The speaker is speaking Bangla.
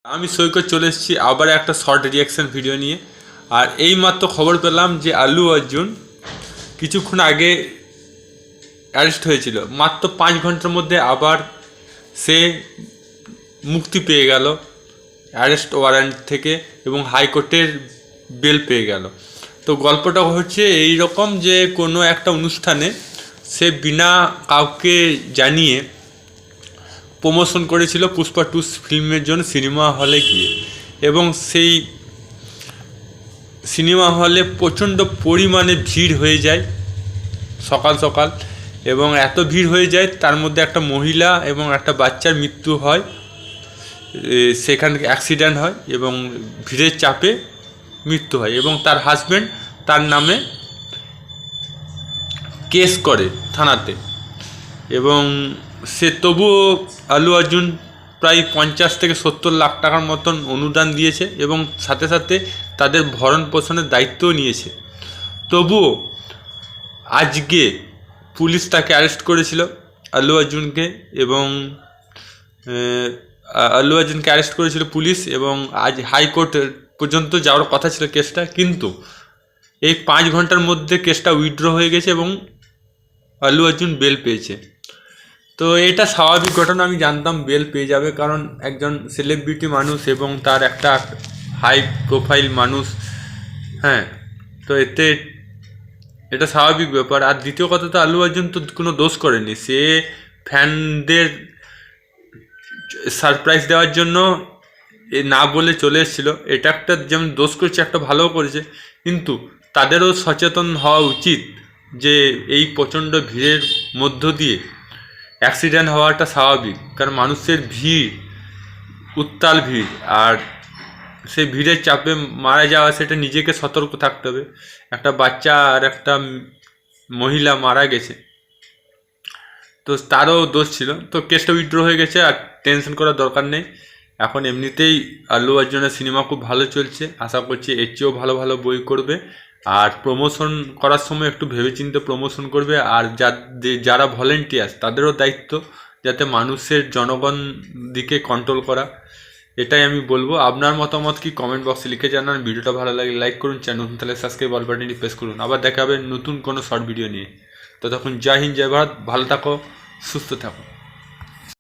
আমি সৈকত চলে এসেছি আবার একটা শর্ট রিয়াকশন ভিডিও নিয়ে। আর এইমাত্র খবর পেলাম যে আল্লু অর্জুন কিছুক্ষণ আগে অ্যারেস্ট হয়েছিল, মাত্র 5 ঘন্টার মধ্যে আবার সে মুক্তি পেয়ে গেল অ্যারেস্ট ওয়ারেন্ট থেকে এবং হাইকোর্টের বেল পেয়ে গেল। তো গল্পটা হচ্ছে এই রকম যে কোনো একটা অনুষ্ঠানে সে বিনা কাউকে জানিয়ে প্রমোশন করেছিল পুষ্পা 2 ফিল্মের জন্য সিনেমা হলে গিয়ে, এবং সেই সিনেমা হলে প্রচণ্ড পরিমাণে ভিড় হয়ে যায় সকাল সকাল, এবং এত ভিড় হয়ে যায় তার মধ্যে একটা মহিলা এবং একটা বাচ্চার মৃত্যু হয়। সেখানে অ্যাক্সিডেন্ট হয় এবং ভিড়ের চাপে মৃত্যু হয়, এবং তার হাজব্যান্ড তার নামে কেস করে থানাতে। এবং সে তবুও আল্লু অর্জুন প্রায় 50 থেকে 70 লাখ টাকার মতন অনুদান দিয়েছে এবং সাথে সাথে তাদের ভরণ পোষণের দায়িত্বও নিয়েছে। তবুও আজকে পুলিশ তাকে অ্যারেস্ট করেছিল আল্লু অর্জুনকে, এবং আল্লু অর্জুনকে অ্যারেস্ট করেছিল পুলিশ, এবং আজ হাইকোর্ট পর্যন্ত যাওয়ার কথা ছিল কেসটা, কিন্তু এই 5 ঘন্টার মধ্যে কেসটা উইথড্র হয়ে গেছে এবং আল্লু অর্জুন বেল পেয়েছে। তো এটা স্বাভাবিক ঘটনা, আমি জানতাম বেল পেয়ে যাবে, কারণ একজন সেলিব্রিটি মানুষ এবং তার একটা হাই প্রোফাইল মানুষ। হ্যাঁ, তো এটা স্বাভাবিক ব্যাপার। আর দ্বিতীয় কথা, তো আল্লু অর্জুন তো কোনো দোষ করেনি, সে ফ্যানদের সারপ্রাইজ দেওয়ার জন্য না বলে চলে এসেছিলো। এটা একটা যেমন দোষ করেছে, একটা ভালোও করেছে, কিন্তু তাদেরও সচেতন হওয়া উচিত যে এই প্রচণ্ড ভিড়ের মধ্য দিয়ে অ্যাক্সিডেন্ট হওয়াটা স্বাভাবিক, কারণ মানুষের ভিড়, উত্তাল ভিড়, আর সেই ভিড়ের চাপে মারা যাওয়া, সেটা নিজেকে সতর্ক থাকতে হবে। একটা বাচ্চা আর একটা মহিলা মারা গেছে, তো তারও দোষ ছিল। তো কেসটা উইথড্র হয়ে গেছে, আর টেনশন করার দরকার নেই। এখন এমনিতেই আল্লু অর্জুনের সিনেমা খুব ভালো চলছে, আশা করছি এর চেয়েও ভালো ভালো বই করবে। আর প্রমোশন করার সময় একটু ভেবেচিন্তে প্রমোশন করবে, আর যারা ভলেন্টিয়ার্স তাদেরও দায়িত্ব যাতে মানুষের জনগণ দিকে কন্ট্রোল করা। এটাই আমি বলবো। আপনার মতামত কি কমেন্ট বক্সে লিখে জানান। ভিডিওটা ভালো লাগলে লাইক করুন, চ্যানেল নতুন তাহলে সাবস্ক্রাইব অল বাটনটি প্রেস করুন। আবার দেখা হবে নতুন কোনো শর্ট ভিডিও নিয়ে। ততক্ষণ জয় হিন্দ, জয় ভারত, ভালো থাকো, সুস্থ থাকো।